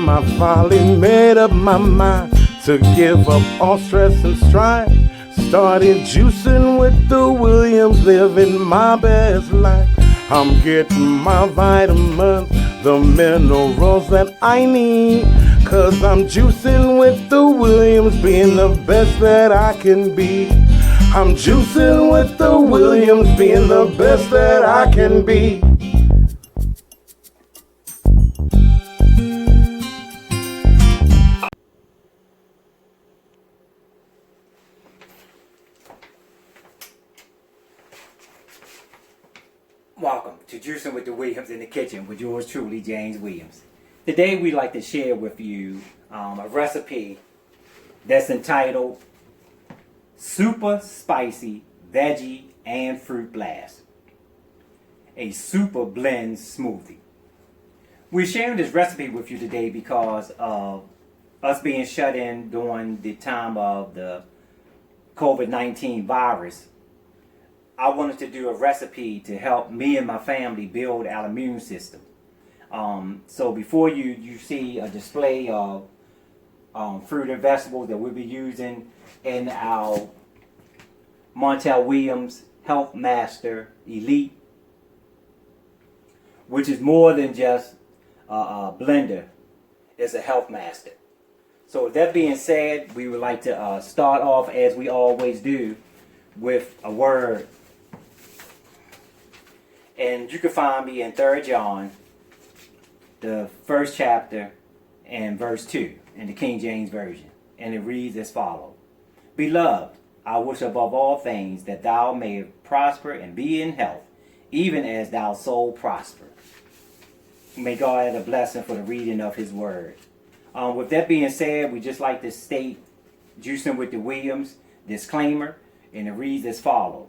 time I finally made up my mind to give up all stress and strife. Started juicing with the Williams, living my best life. I'm getting my vitamins, the minerals that I need. Cause I'm juicing with the Williams, being the best that I can be. I'm juicing with the Williams, being the best that I can be. Welcome to Juicing with the Williams in the Kitchen with yours truly, James Williams. Today we'd like to share with you a recipe that's entitled Super Spicy Veggie and Fruit Blast, a super blend smoothie. We're sharing this recipe with you today because of us being shut in during the time of the COVID-19 virus. I wanted to do a recipe to help me and my family build our immune system. So before you see a display of fruit and vegetables that we'll be using in our Montel Williams Health Master Elite, which is more than just a blender, it's a Health Master. So with that being said, we would like to start off as we always do with a word. And you can find me in 3 John, the 1st chapter, and verse 2 in the King James Version. And it reads as follows. Beloved, I wish above all things that thou may prosper and be in health, even as thy soul prosper. May God add a blessing for the reading of his word. With that being said, we just like to state Juicing with the Williams disclaimer, and it reads as follows.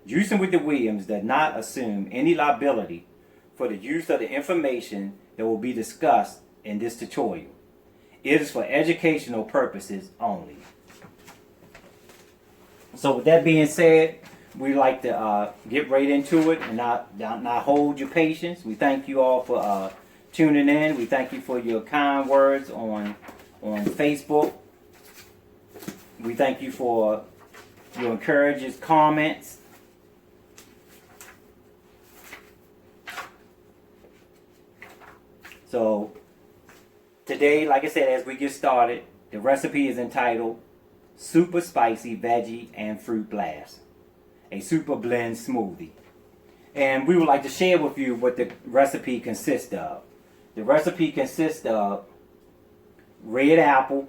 Juicing with the Williams does not assume any liability for the use of the information that will be discussed in this tutorial. It is for educational purposes only. So with that being said, we like to get right into it and not hold your patience. We thank you all for tuning in. We thank you for your kind words on Facebook. We thank you for your encouraging comments. So today, like I said, as we get started, the recipe is entitled Super Spicy Veggie and Fruit Blast, a super blend smoothie. And we would like to share with you what the recipe consists of. The recipe consists of red apple,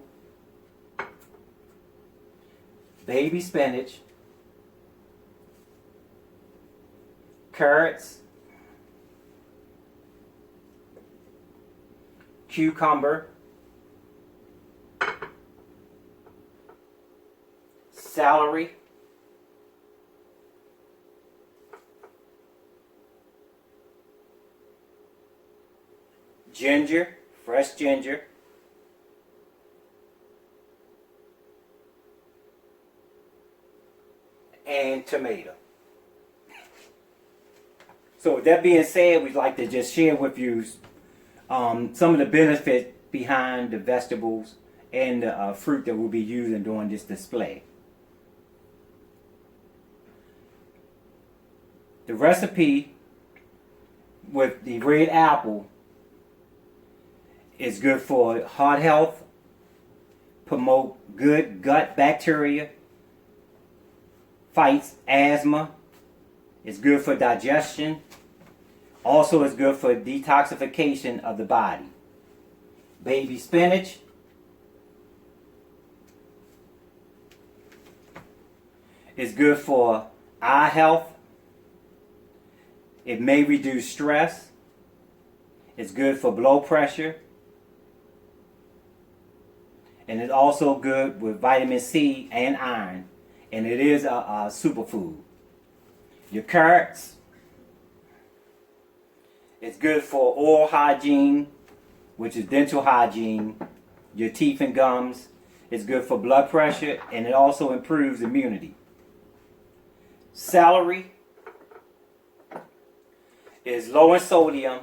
baby spinach, carrots, cucumber, celery, ginger, fresh ginger, and tomato. So with that being said, we'd like to just share with you some of the benefits behind the vegetables and the fruit that we'll be using during this display. The recipe with the red apple is good for heart health, promote good gut bacteria, fights asthma, it's good for digestion. Also, it's good for detoxification of the body. Baby spinach is good for eye health. It may reduce stress. It's good for blood pressure. And it's also good with vitamin C and iron. And it is a superfood. Your carrots. It's good for oral hygiene, which is dental hygiene, your teeth and gums. It's good for blood pressure, and it also improves immunity. Celery is low in sodium.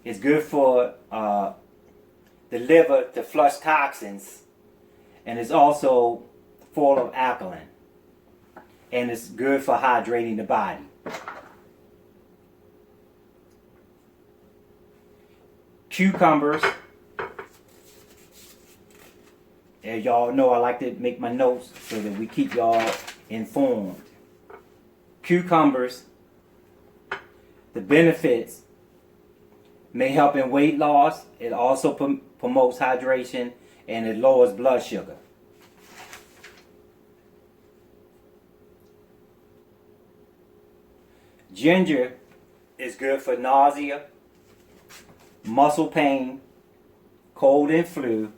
It's good for the liver to flush toxins, and it's also full of alkaline, and it's good for hydrating the body. Cucumbers. As y'all know, I like to make my notes so that we keep y'all informed. Cucumbers, the benefits may help in weight loss. It also promotes hydration, and it lowers blood sugar. Ginger is good for nausea, muscle pain, cold and flu,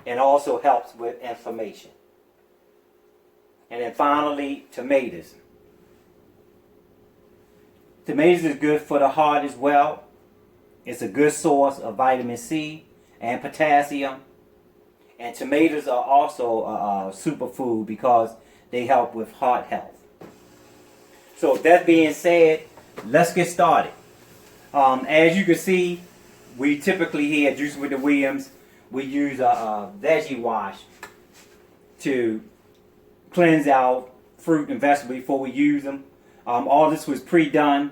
and also helps with inflammation. And then finally, tomatoes. Tomatoes is good for the heart as well. It's a good source of vitamin C and potassium. And tomatoes are also a superfood because they help with heart health. So that being said, let's get started. As you can see, we typically here at Juicing with the Williams, we use a veggie wash to cleanse our fruit and vegetables before we use them. All this was pre-done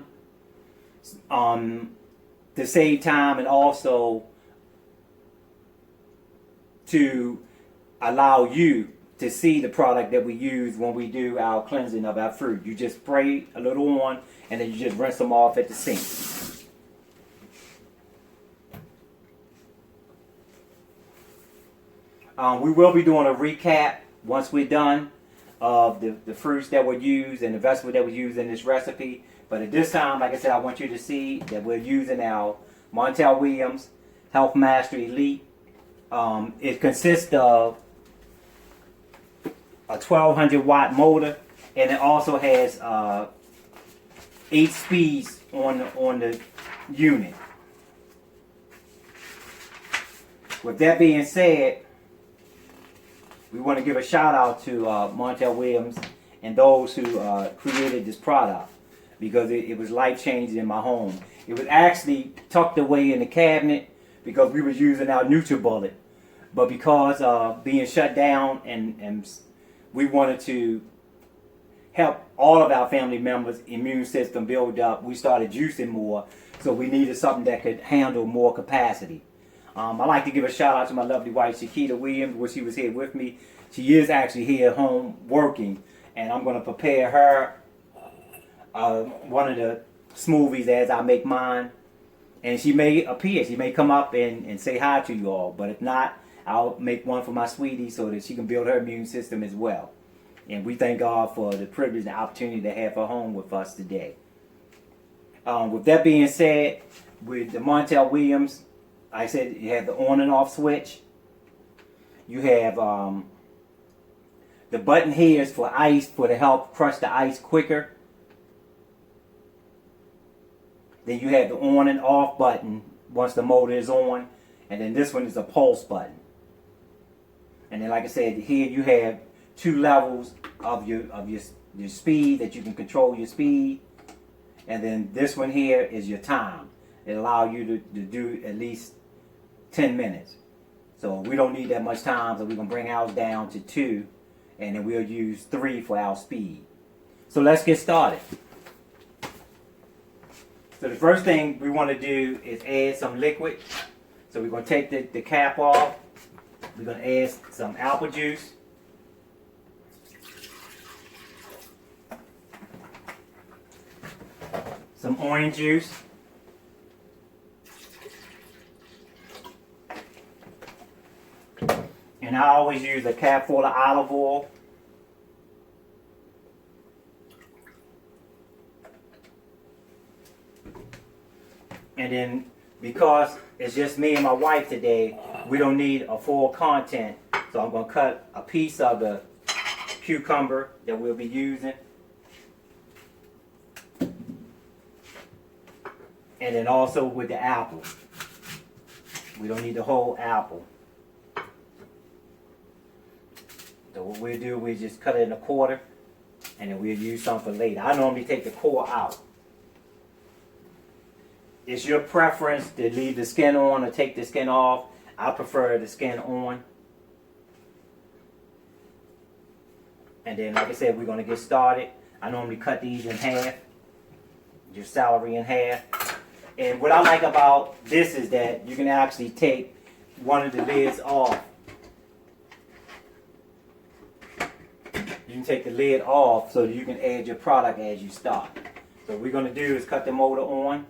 to save time and also to allow you to see the product that we use when we do our cleansing of our fruit. You just spray a little on and then you just rinse them off at the sink. We will be doing a recap once we're done of the fruits that were used and the vegetables that were used in this recipe. But at this time, like I said, I want you to see that we're using our Montel Williams Health Master Elite. It consists of a 1200 watt motor, and it also has 8 speeds on the unit. With that being said, we want to give a shout out to Montel Williams and those who created this product, because it was life changing in my home. It was actually tucked away in the cabinet because we was using our NutriBullet, but because being shut down and we wanted to help all of our family members' immune system build up, we started juicing more, so we needed something that could handle more capacity. I'd like to give a shout out to my lovely wife, Shakita Williams, where she was here with me. She is actually here at home working, and I'm going to prepare her one of the smoothies as I make mine. And she may appear, she may come up and say hi to you all, but if not, I'll make one for my sweetie so that she can build her immune system as well. And we thank God for the privilege and opportunity to have her home with us today. With that being said, with the Montel Williams, like I said, you have the on and off switch. You have the button here is for ice, to help crush the ice quicker. Then you have the on and off button once the motor is on. And then this one is a pulse button. And then like I said, here you have 2 levels of your speed, that you can control your speed. And then this one here is your time. It allows you to do at least 10 minutes. So we don't need that much time, so we're going to bring ours down to 2. And then we'll use 3 for our speed. So let's get started. So the first thing we want to do is add some liquid. So we're going to take the cap off. We're going to add some apple juice. Some orange juice. And I always use a cap full of olive oil. And then, because it's just me and my wife today, we don't need a full content. So I'm going to cut a piece of the cucumber that we'll be using. And then also with the apple. We don't need the whole apple. So what we'll do, we just cut it in a quarter, and then we'll use some for later. I normally take the core out. It's your preference to leave the skin on or take the skin off. I prefer the skin on. And then, like I said, we're going to get started. I normally cut these in half. Your celery in half. And what I like about this is that you can actually take one of the lids off. You can take the lid off so that you can add your product as you start. So what we're going to do is cut the motor on.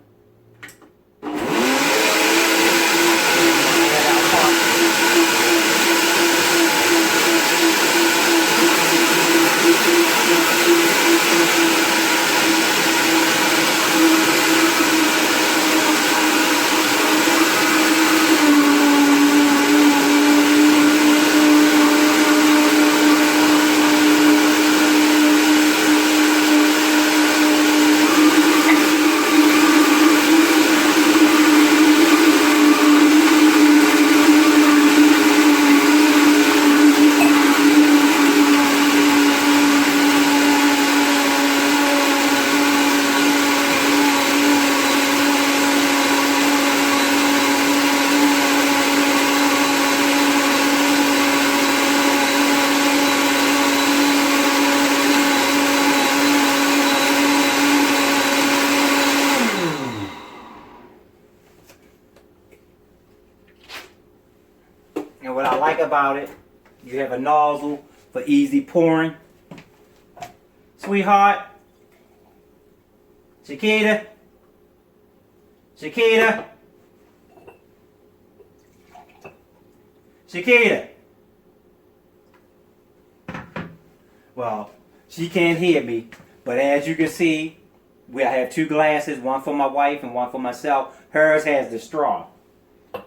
And what I like about it, you have a nozzle for easy pouring. Sweetheart. Chiquita. Chiquita. Chiquita. Well, she can't hear me, but as you can see, I have two glasses, one for my wife and one for myself. Hers has the straw.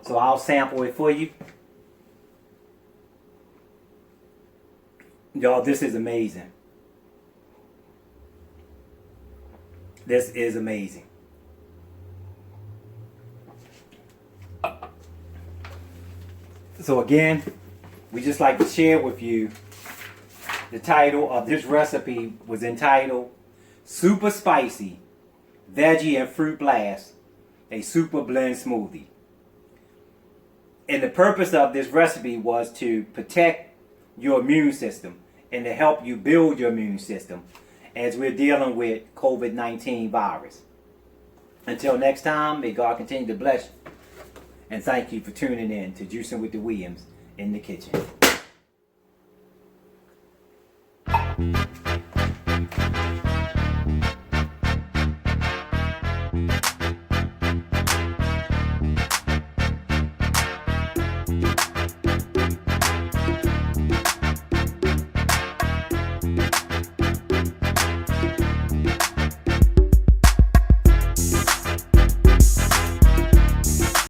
So I'll sample it for you. Y'all, this is amazing. This is amazing. So again, we just like to share with you the title of this recipe was entitled Super Spicy Veggie and Fruit Blast, a Super Blend Smoothie. And the purpose of this recipe was to protect your immune system and to help you build your immune system as we're dealing with COVID-19 virus. Until next time, may God continue to bless you. And thank you for tuning in to Juicing with the Williams in the Kitchen.